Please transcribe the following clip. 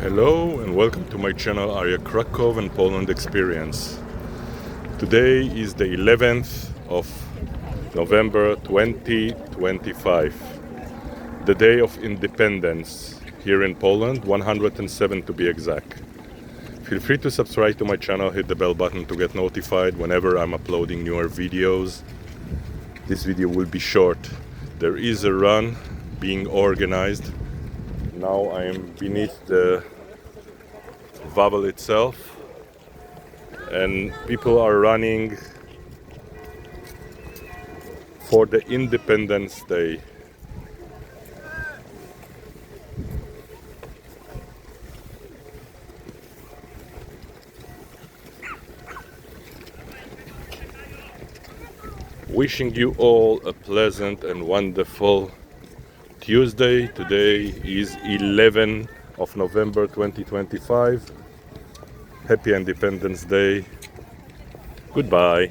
Hello and welcome to my channel Krakow and Poland Experience. Today is the 11th of November 2025, the day of independence here in Poland, 107 to be exact. Feel free to subscribe to my channel, hit the bell button to get notified whenever I'm uploading newer videos. This video will be short. There is a run being organized. Now I am beneath the Wawel itself and people are running for the Independence Day. Wishing you all a pleasant and wonderful Tuesday. Today is 11th of November 2025. Happy Independence Day. Goodbye.